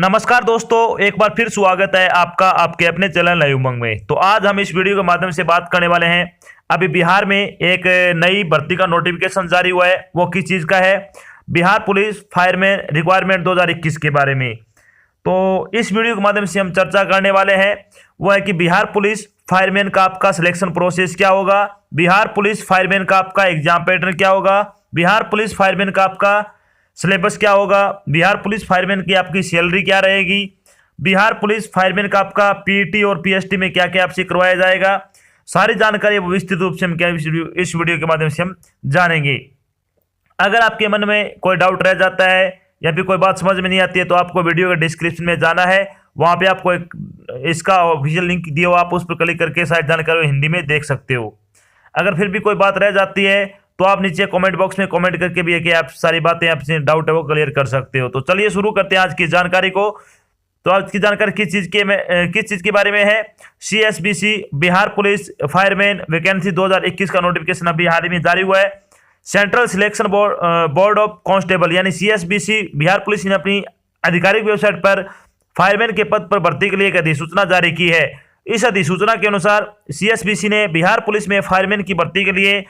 नमस्कार दोस्तों, एक बार फिर स्वागत है आपका आपके अपने चैनल नई उमंग में। तो आज हम इस वीडियो के माध्यम से बात करने वाले हैं। अभी बिहार में एक नई भर्ती का नोटिफिकेशन जारी हुआ है। वो किस चीज़ का है? बिहार पुलिस फायरमैन रिक्वायरमेंट 2021 के बारे में। तो इस वीडियो के माध्यम से हम चर्चा करने वाले हैं। वो है कि बिहार पुलिस फायरमैन का आपका सिलेक्शन प्रोसेस क्या होगा, बिहार पुलिस फायरमैन का आपका एग्जाम पैटर्न क्या होगा, बिहार पुलिस फायरमैन का आपका सिलेबस क्या होगा, बिहार पुलिस फायरमैन की आपकी सैलरी क्या रहेगी, बिहार पुलिस फायरमैन का आपका पीटी और पीएसटी में क्या क्या आपसे करवाया जाएगा। सारी जानकारी विस्तृत रूप से हम क्या इस वीडियो के माध्यम से हम जानेंगे। अगर आपके मन में कोई डाउट रह जाता है या फिर कोई बात समझ में नहीं आती है तो आपको वीडियो के डिस्क्रिप्शन में जाना है। वहाँ पे आपको एक इसका ऑफिशियल लिंक दिया हो, आप उस पर क्लिक करके सारी जानकारी हिंदी में देख सकते हो। अगर फिर भी कोई बात रह जाती है तो आप नीचे कमेंट बॉक्स में कमेंट करके भी है कि आप सारी बातें आपसे डाउट है वो क्लियर कर सकते हो। तो चलिए शुरू करते हैं आज की जानकारी को। तो आज की जानकारी किस चीज़ के बारे में है? CSBC Bihar police fireman vacancy 2021 का नोटिफिकेशन अभी हाल ही में जारी हुआ है। Central selection board of constable यानी CSBC बिहार पुलिस ने अपनी आधिकारिक वेबसाइट पर फायरमैन के पद पर भर्ती के लिए एक अधिसूचना जारी की है। इस अधिसूचना के अनुसार CSBC ने बिहार पुलिस में फायरमैन की भर्ती के लिए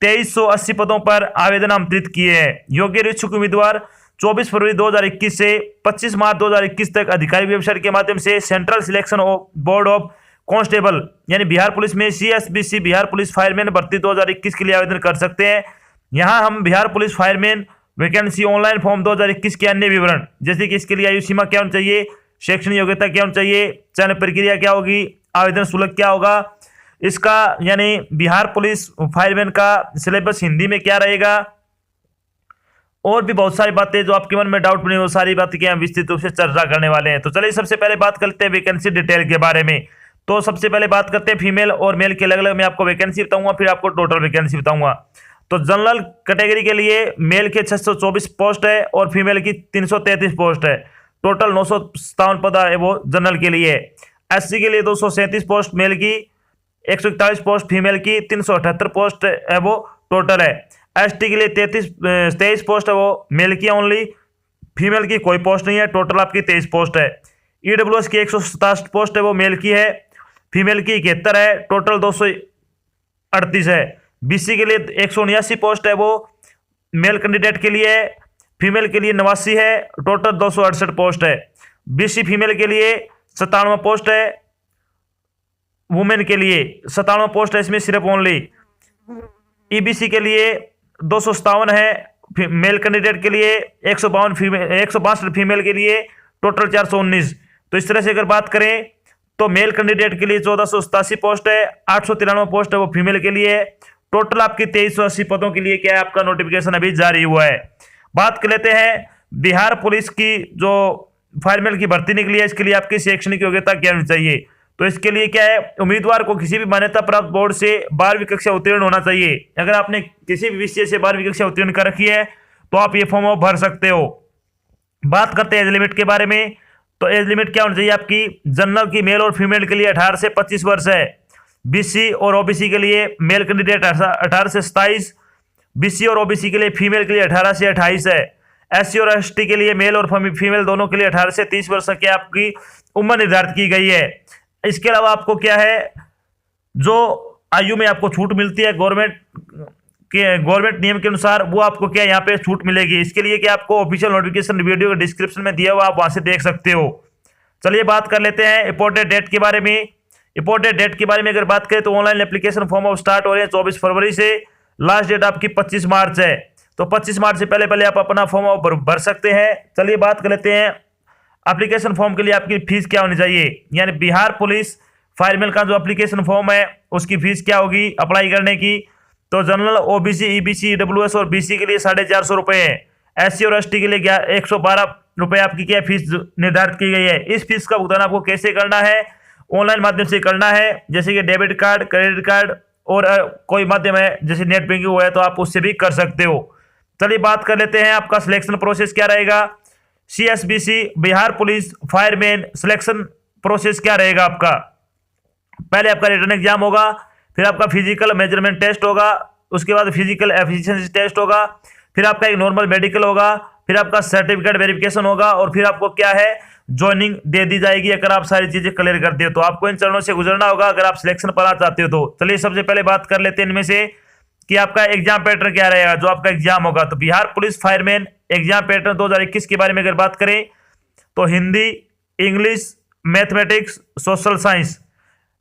2380 पदों पर आवेदन आमंत्रित किए हैं। योग्य इच्छुक उम्मीदवार 24 फरवरी 2021 से 25 मार्च 2021 तक आधिकारिक वेबसाइट के माध्यम से central selection board of constable यानी बिहार पुलिस में CSBC बिहार पुलिस फायरमैन भर्ती 2021 के लिए आवेदन कर सकते हैं। यहाँ हम Bihar police fireman vacancy online form 2021 के अन्य विवरण जैसे कि इसके लिए आयु सीमा क्या होनी चाहिए, शैक्षणिक योग्यता क्या होनी चाहिए, चयन प्रक्रिया क्या होगी, आवेदन शुल्क क्या होगा, इसका यानी बिहार पुलिस फायरमैन का सिलेबस हिंदी में क्या रहेगा, और भी बहुत सारी बातें जो आपके मन में डाउट बनी वो सारी बातें की हम विस्तृत रूप से चर्चा करने वाले हैं। तो चलिए सबसे पहले बात करते हैं वैकेंसी डिटेल के बारे में। तो सबसे पहले बात करते हैं फीमेल और मेल के अलग अलग मैं आपको वैकेंसी बताऊंगा, फिर आपको टोटल वैकेंसी बताऊंगा। तो जनरल कैटेगरी के लिए मेल के 624 पोस्ट है और फीमेल की 333 पोस्ट है। टोटल 957 पद है वो जनरल के लिए। SC के लिए 237 पोस्ट मेल की, 141 पोस्ट फीमेल की, 378 पोस्ट है वो टोटल है। ST के लिए 23 पोस्ट है वो मेल की ओनली, फीमेल की कोई पोस्ट नहीं है। टोटल आपकी 23 पोस्ट है। EWS की 167 पोस्ट है वो मेल की है, फीमेल की 71 है। टोटल 238 है। BC के लिए 179 पोस्ट है वो मेल कैंडिडेट के लिए, फीमेल के लिए 89 है। टोटल 268 पोस्ट है। BC फीमेल के लिए 97 पोस्ट है, वुमेन के लिए 97 पोस्ट है इसमें सिर्फ ओनली। EBC के लिए 257 है मेल कैंडिडेट के लिए, 162 फीमेल के लिए, टोटल 419। तो इस तरह से अगर बात करें तो मेल कैंडिडेट के लिए 1487 पोस्ट है, 893 पोस्ट है वो फीमेल के लिए। टोटल आपकी 2380 पदों के लिए क्या है आपका नोटिफिकेशन अभी जारी हुआ है। बात कर लेते हैं बिहार पुलिस की जो फायरमैन की भर्ती निकली है, इसके लिए आपकी शैक्षणिक योग्यता क्या होनी चाहिए। तो इसके लिए क्या है, उम्मीदवार को किसी भी मान्यता प्राप्त बोर्ड से 12वीं कक्षा उत्तीर्ण होना चाहिए। अगर आपने किसी भी विषय से 12वीं कक्षा उत्तीर्ण कर रखी है तो आप ये फॉर्म भर सकते हो। बात करते हैं एज लिमिट के बारे में। तो एज लिमिट क्या होनी चाहिए आपकी? जनरल की मेल और फीमेल के लिए 18 से 25 वर्ष है। BC और OBC के लिए मेल कैंडिडेट 18 से 27, BC और OBC के लिए फीमेल के लिए 18 से 28 है। SC और ST के लिए मेल और फीमेल दोनों के लिए 18 से 30 वर्ष की आपकी उम्र निर्धारित की गई है। इसके अलावा आपको क्या है, जो आयु में आपको छूट मिलती है गवर्नमेंट नियम के अनुसार, वो आपको क्या यहाँ पे छूट मिलेगी। इसके लिए क्या आपको ऑफिशियल नोटिफिकेशन वीडियो के डिस्क्रिप्शन में दिया हुआ, आप वहां से देख सकते हो। चलिए बात कर लेते हैं इंपॉर्टेंट डेट के बारे में। इंपॉर्टेंट डेट के बारे में अगर बात करें तो online application form of start हो रहे हैं 24 फरवरी से। लास्ट डेट आपकी 25 मार्च है। तो 25 मार्च से पहले आप अपना फॉर्म भर सकते हैं। चलिए बात कर लेते हैं एप्लीकेशन फॉर्म के लिए आपकी फीस क्या होनी चाहिए। यानी बिहार पुलिस फायरमैन का जो एप्लीकेशन फॉर्म है उसकी फीस क्या होगी अप्लाई करने की। तो जनरल, OBC, EBC, EWS और BC के लिए 450 रुपये है। SC और ST के लिए 112 रुपये आपकी क्या फीस निर्धारित की गई है। इस फीस का भुगतान आपको कैसे करना है? ऑनलाइन माध्यम से करना है, जैसे कि डेबिट कार्ड, क्रेडिट कार्ड और कोई माध्यम है जैसे नेट बैंकिंग हुआ है तो आप उससे भी कर सकते हो। चलिए बात कर लेते हैं आपका सिलेक्शन प्रोसेस क्या रहेगा। CSBC Bihar police fireman selection process क्या रहेगा आपका? पहले आपका रिटन एग्जाम होगा, फिर आपका फिजिकल मेजरमेंट टेस्ट होगा, उसके बाद फिजिकल एफिशिएंसी टेस्ट होगा, फिर आपका एक नॉर्मल मेडिकल होगा, फिर आपका सर्टिफिकेट वेरिफिकेशन होगा और फिर आपको क्या है ज्वाइनिंग दे दी जाएगी अगर आप सारी चीजें क्लियर करते हो। तो आपको इन चरणों से गुजरना होगा अगर आप सिलेक्शन पाना चाहते हो। तो चलिए सबसे पहले बात कर लेते हैं इनमें से कि आपका एग्जाम पैटर्न क्या रहेगा जो आपका एग्जाम होगा। तो Bihar police fireman exam pattern 2021 के बारे में अगर बात करें तो Hindi, English, mathematics, social science,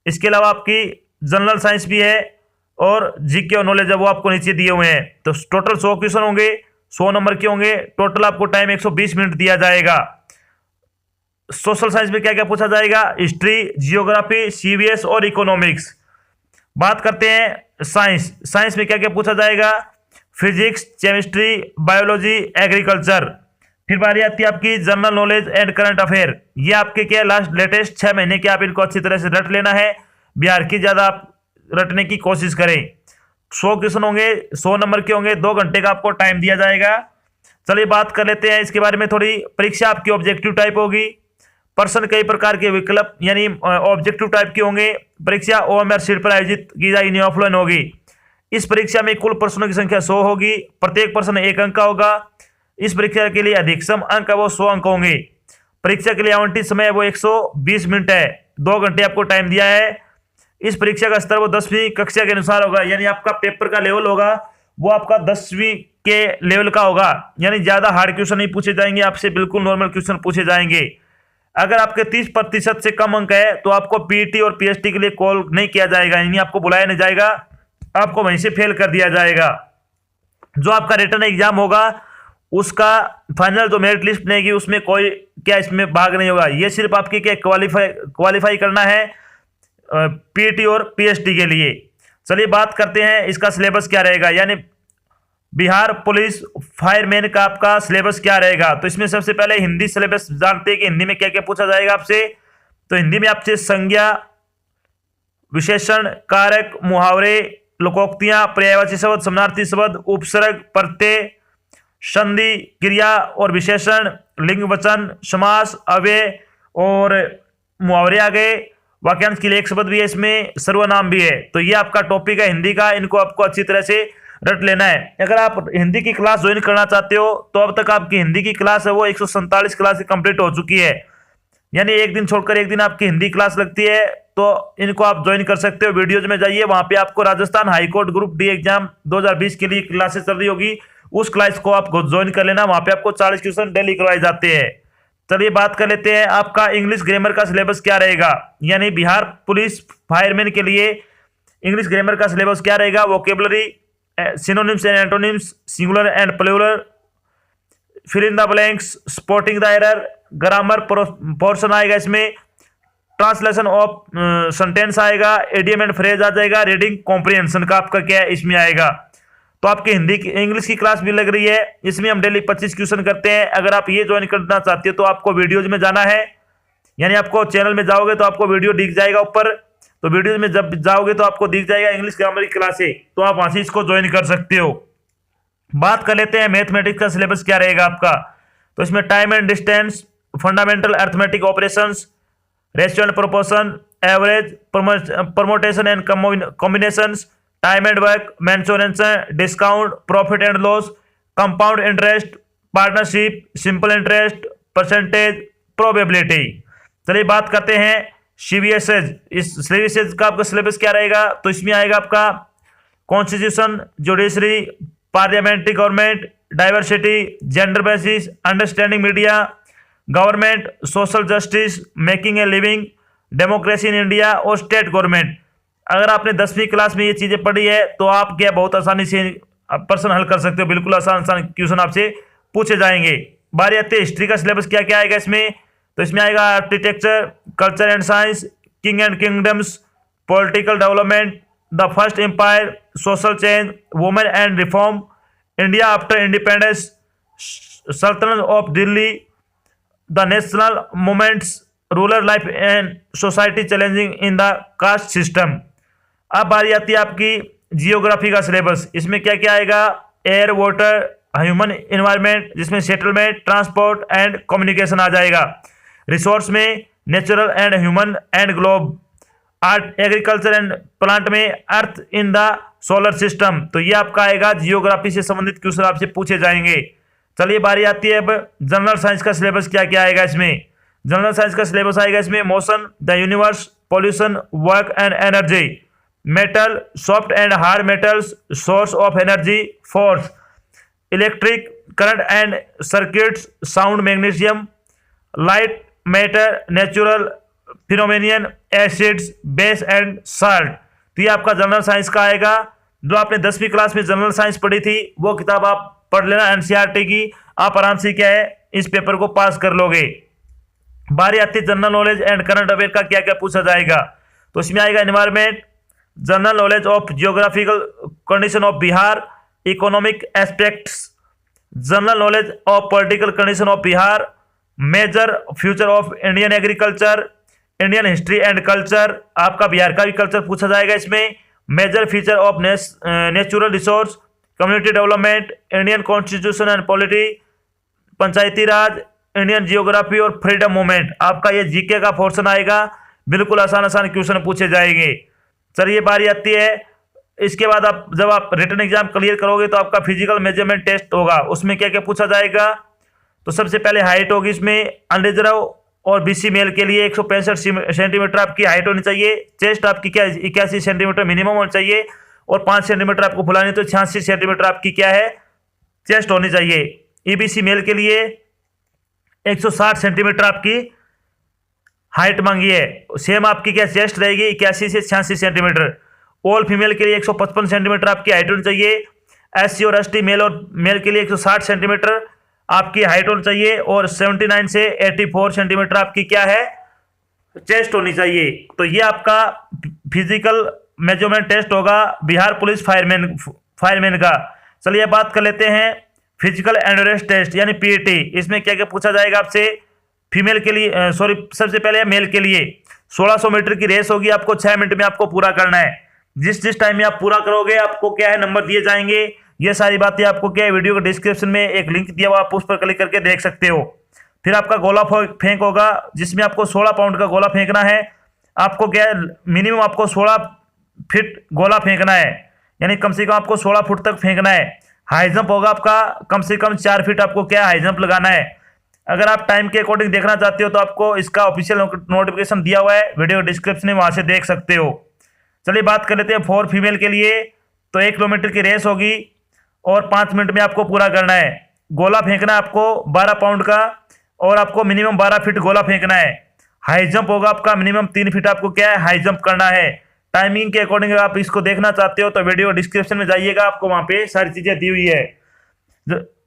इसके अलावा आपकी जनरल साइंस भी है और जीके और नॉलेज है वो आपको नीचे दिए हुए हैं। तो टोटल 100 क्वेश्चन होंगे, 100 नंबर के होंगे। टोटल आपको टाइम 120 मिनट दिया जाएगा। सोशल साइंस में क्या क्या पूछा जाएगा, हिस्ट्री, जियोग्राफी, सीवीएस और इकोनॉमिक्स। बात करते हैं साइंस। साइंस में क्या क्या पूछा जाएगा, फिजिक्स, केमिस्ट्री, बायोलॉजी, एग्रीकल्चर। फिर बारी आती है आपकी general knowledge and current affair. ये आपके क्या लास्ट लेटेस्ट 6 महीने के आप इनको अच्छी तरह से रट लेना है। बिहार की ज्यादा आप रटने की कोशिश करें। 100 क्वेश्चन होंगे, 100 नंबर के होंगे, 2 घंटे का आपको टाइम दिया जाएगा। चलिए बात कर लेते हैं इसके बारे में थोड़ी। परीक्षा आपकी ऑब्जेक्टिव टाइप होगी। प्रश्न कई प्रकार के विकल्प यानी ऑब्जेक्टिव टाइप के होंगे। परीक्षा ओएमआर शीट पर आयोजित की जाएगी, ऑफलाइन होगी। इस परीक्षा में कुल प्रश्नों की संख्या 100 होगी। प्रत्येक प्रश्न 1 अंक का होगा। इस परीक्षा के लिए अधिकतम अंक है वो 100 अंक होंगे। परीक्षा के लिए आवंटित समय वो 120 मिनट है। 2 घंटे आपको टाइम दिया है। इस परीक्षा का स्तर वो 10वीं कक्षा के अनुसार होगा, यानी आपका पेपर का लेवल होगा वो आपका 10वीं के लेवल का होगा। यानी ज्यादा हार्ड क्वेश्चन नहीं पूछे जाएंगे आपसे, बिल्कुल नॉर्मल क्वेश्चन पूछे जाएंगे। अगर आपके 30% से कम अंक है तो आपको पीटी और पीएचडी के लिए कॉल नहीं किया जाएगा, यानी आपको बुलाया नहीं जाएगा, आपको वहीं से फेल कर दिया जाएगा। जो आपका रिटर्न एग्जाम होगा उसका फाइनल जो मेरिट लिस्ट बनेगी उसमें कोई क्या इसमें भाग नहीं होगा। ये सिर्फ आपकी क्या क्वालिफाई करना है पीटी और पीएचडी के लिए। चलिए बात करते हैं इसका सिलेबस क्या रहेगा, यानी बिहार पुलिस फायरमैन का आपका सिलेबस क्या रहेगा। तो इसमें सबसे पहले हिंदी सिलेबस जानते हैं कि हिंदी में क्या क्या पूछा जाएगा आपसे। तो हिंदी में आपसे संज्ञा, विशेषण, कारक, मुहावरे, लोकोक्तियां, पर्यायवाची शब्द, समानार्थी शब्द, उपसर्ग, प्रत्यय, संधि, क्रिया और विशेषण, लिंग वचन, समास, अव्यय और मुहावरे आ गए। वाक्यांश के लिए एक शब्द भी है, इसमें सर्वनाम भी है। तो ये आपका टॉपिक है हिंदी का, इनको आपको अच्छी तरह से रट लेना है। अगर आप हिंदी की क्लास ज्वाइन करना चाहते हो तो अब तक आपकी हिंदी की क्लास है वो 147 क्लास कंप्लीट हो चुकी है, यानी एक दिन छोड़कर एक दिन आपकी हिंदी क्लास लगती है। तो इनको आप ज्वाइन कर सकते हो। वीडियोज में जाइए, वहां पे आपको Rajasthan high court group D exam 2020 के लिए क्लासेस चल रही होगी, उस क्लास को आप ज्वाइन कर लेना। वहां पे आपको 40 क्वेश्चन डेली करवाए जाते हैं। चलिए बात कर लेते हैं आपका इंग्लिश ग्रामर का सिलेबस क्या रहेगा, यानी बिहार पुलिस फायरमैन के लिए इंग्लिश ग्रामर का सिलेबस क्या रहेगा। Vocabulary, synonyms and antonyms, singular and plural, fill in the blanks, spotting the error, grammar portion आएगा इसमें, ट्रांसलेशन ऑफ सेंटेंस आएगा, इडियम एंड फ्रेज आ जाएगा, रीडिंग कॉम्प्रिहेंशन का आपका क्या है इसमें आएगा। तो आपकी हिंदी की इंग्लिश की क्लास भी लग रही है, इसमें हम डेली 25 क्वेश्चन करते हैं। अगर आप ये ज्वाइन करना चाहते हो तो आपको वीडियोज में जाना है, यानी आपको चैनल में जाओगे तो आपको वीडियो दिख जाएगा ऊपर। तो वीडियो में जब जाओगे तो आपको दिख जाएगा इंग्लिश ग्रामर की क्लास है, तो आप वहां से इसको ज्वाइन कर सकते हो। बात कर लेते हैं मैथमेटिक्स का सिलेबस क्या रहेगा आपका। तो इसमें time and distance, fundamental arithmetic operations, ratio and proportion, average, permutation and combinations, time and work, mensuration, discount, profit and loss, compound interest, partnership, simple interest, percentage, probability. चलिए बात करते हैं सीवीएसएस। इस सीवीएसएस का आपका सिलेबस क्या रहेगा। तो इसमें आएगा आपका constitution, judiciary, parliamentary government, diversity, gender basis, understanding media, government, social justice, making a living, democracy in India और स्टेट गवर्नमेंट। अगर आपने 10वीं क्लास में ये चीजें पढ़ी है तो आप क्या बहुत आसानी से प्रश्न हल कर सकते हो, बिल्कुल आसान आसान क्वेश्चन आपसे पूछे जाएंगे। बारी आती है हिस्ट्री का सिलेबस क्या क्या आएगा इसमें। तो इसमें आएगा architecture, culture and science, king and kingdoms, political development, the first empire, social change, women and reform, India after independence, sultanate of Delhi, the national movements, rural life and society challenging in the caste system. अब बारी आती है आपकी geography का syllabus. इसमें क्या क्या आएगा, एयर, वाटर, ह्यूमन इन्वायरमेंट, जिसमें सेटलमेंट, ट्रांसपोर्ट एंड कम्युनिकेशन आ जाएगा। रिसोर्स में natural and human and globe, art, agriculture and plant में अर्थ इन द सोलर सिस्टम। तो ये आपका आएगा जियोग्राफी से संबंधित क्वेश्चन आपसे पूछे जाएंगे। चलिए बारी आती है अब जनरल साइंस का सिलेबस क्या क्या आएगा इसमें। जनरल साइंस का सिलेबस आएगा इसमें motion, the universe, pollution, work and energy, metal, soft and hard metals, source of energy, force, electric current and circuits, sound, magnesium, light, matter, natural phenomenon, acids, base and salt. तो ये आपका general science का आएगा। जो आपने 10वीं class में general science पढ़ी थी वो किताब आप पढ़ लेना एनसीईआरटी की, आप आराम से क्या है इस पेपर को पास कर लोगे। बारी आती है general knowledge and current affair का क्या क्या पूछा जाएगा। तो इसमें आएगा environment, general knowledge of geographical condition of Bihar, economic aspects, general knowledge of political condition of Bihar, major future of Indian agriculture, Indian history and culture, आपका बिहार का भी कल्चर पूछा जाएगा इसमें, major feature of natural resource, community development, Indian constitution and polity, Panchayati Raj, Indian geography और freedom movement. आपका ये GK का पोर्शन आएगा, बिल्कुल आसान आसान क्वेश्चन पूछे जाएंगे। चलिए बारी आती है इसके बाद आप जब आप रिटन एग्जाम क्लियर करोगे तो आपका फिजिकल मेजरमेंट टेस्ट होगा, उसमें क्या क्या पूछा जाएगा। तो सबसे पहले हाइट होगी इसमें, अनरिजर्व और बीसी मेल के लिए 165 सेंटीमीटर आपकी हाइट होनी चाहिए, चेस्ट आपकी क्या 81 सेंटीमीटर मिनिमम होनी चाहिए और 5 सेंटीमीटर आपको फुलानी, तो 86 सेंटीमीटर आपकी क्या है चेस्ट होनी चाहिए। ईबीसी मेल के लिए 160 सेंटीमीटर आपकी हाइट मांगी है, सेम आपकी क्या चेस्ट रहेगी 81 से 86 सेंटीमीटर। ऑल फीमेल के लिए 155 सेंटीमीटर आपकी हाइट होनी चाहिए। एससी और एसटी मेल और मेल के लिए 160 सेंटीमीटर आपकी हाइट होनी चाहिए और 79 से 84 सेंटीमीटर आपकी क्या है चेस्ट होनी चाहिए। तो ये आपका फिजिकल मेजरमेंट टेस्ट होगा बिहार पुलिस फायरमैन का। चलिए बात कर लेते हैं फिजिकल एंड्योरेंस टेस्ट यानी पीईटी। इसमें क्या क्या पूछा जाएगा आपसे। फीमेल के लिए सबसे पहले मेल के लिए 1600 मीटर की रेस होगी, आपको 6 मिनट में आपको पूरा करना है। जिस टाइम में आप पूरा करोगे आपको क्या है नंबर दिए जाएंगे। ये सारी बातें आपको क्या है वीडियो के डिस्क्रिप्शन में एक लिंक दिया हुआ, आप उस पर क्लिक करके देख सकते हो। फिर आपका गोला फेंक होगा जिसमें आपको 16 पाउंड का गोला फेंकना है। आपको क्या है मिनिमम आपको 16 फीट गोला फेंकना है, यानी कम से कम आपको 16 फुट तक फेंकना है। हाई जंप होगा आपका कम से कम 4 फीट आपको क्या हाई जंप लगाना है। अगर आप टाइम के अकॉर्डिंग देखना चाहते हो तो आपको इसका ऑफिशियल नोटिफिकेशन दिया हुआ है वीडियो डिस्क्रिप्शन में, वहां से देख सकते हो। चलिए बात कर लेते हैं फॉर फीमेल के लिए। तो 1 किलोमीटर की रेस होगी और 5 मिनट में आपको पूरा करना है। गोला फेंकना है आपको 12 पाउंड का और आपको मिनिमम 12 फीट गोला फेंकना है। हाई जंप होगा आपका मिनिमम 3 फीट आपको क्या है हाई जंप करना है। टाइमिंग के अकॉर्डिंग आप इसको देखना चाहते हो तो वीडियो डिस्क्रिप्शन में जाइएगा, आपको वहां पे सारी चीजें दी हुई है।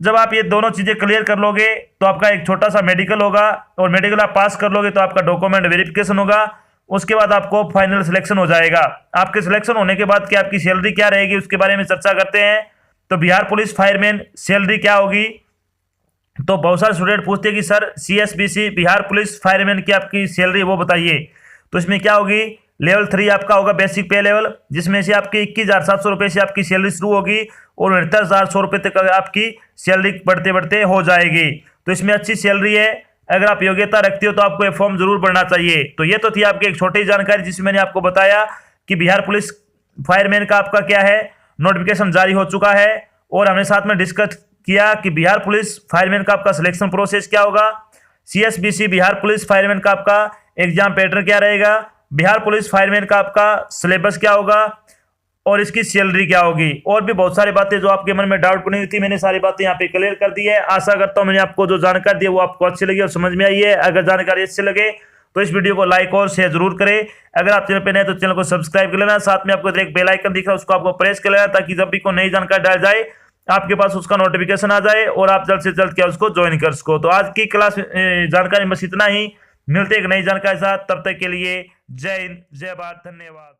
जब आप ये दोनों चीजें क्लियर कर लोगे तो आपका एक छोटा सा मेडिकल होगा और मेडिकल आप पास कर लोगे तो आपका डॉक्यूमेंट वेरिफिकेशन होगा। उसके बाद आपको फाइनल सिलेक्शन हो जाएगा। आपके सिलेक्शन होने के बाद क्या आपकी सैलरी क्या रहेगी उसके बारे में चर्चा करते हैं। तो बिहार पुलिस फायरमैन सैलरी क्या होगी। तो बहुत सारे स्टूडेंट पूछते हैं कि sir CSBC Bihar police fireman की आपकी सैलरी वो बताइए। तो इसमें क्या होगी, लेवल 3 आपका होगा बेसिक पे लेवल, जिसमें से आपकी 21,700 रुपये से आपकी सैलरी शुरू होगी और 69,100 रुपये तक आपकी सैलरी बढ़ते बढ़ते हो जाएगी। तो इसमें अच्छी सैलरी है। अगर आप योग्यता रखते हो तो आपको ये फॉर्म जरूर भरना चाहिए। तो ये तो थी आपकी एक छोटी जानकारी जिसमें मैंने आपको बताया कि बिहार पुलिस फायरमैन का आपका क्या है नोटिफिकेशन जारी हो चुका है और हमने साथ में डिस्कस किया कि बिहार पुलिस फायरमैन का आपका सिलेक्शन प्रोसेस क्या होगा, सीएसबीसी बिहार पुलिस फायरमैन का आपका एग्जाम पैटर्न क्या रहेगा, बिहार पुलिस फायरमैन का आपका सिलेबस क्या होगा और इसकी सैलरी क्या होगी। और भी बहुत सारी बातें जो आपके मन में डाउट बनी हुई थी मैंने सारी बातें यहाँ पे क्लियर कर दी है। आशा करता हूँ मैंने आपको जो जानकारी दी है वो आपको अच्छी लगी और समझ में आई है। अगर जानकारी अच्छी लगे तो इस वीडियो को लाइक और शेयर जरूर करें। अगर आप चैनल पे नए तो चैनल को सब्सक्राइब कर लेना, साथ में आपको एक बेल आइकन दिख रहा है उसको आपको प्रेस कर लेना ताकि जब भी कोई नई जानकारी डाल जाए आपके पास उसका नोटिफिकेशन आ जाए और आप जल्द से जल्द क्या उसको ज्वाइन कर सको। तो आज की क्लास जानकारी बस इतना ही, मिलते एक नई जानकारी के साथ, तब तक के लिए जय हिंद जय भारत, धन्यवाद।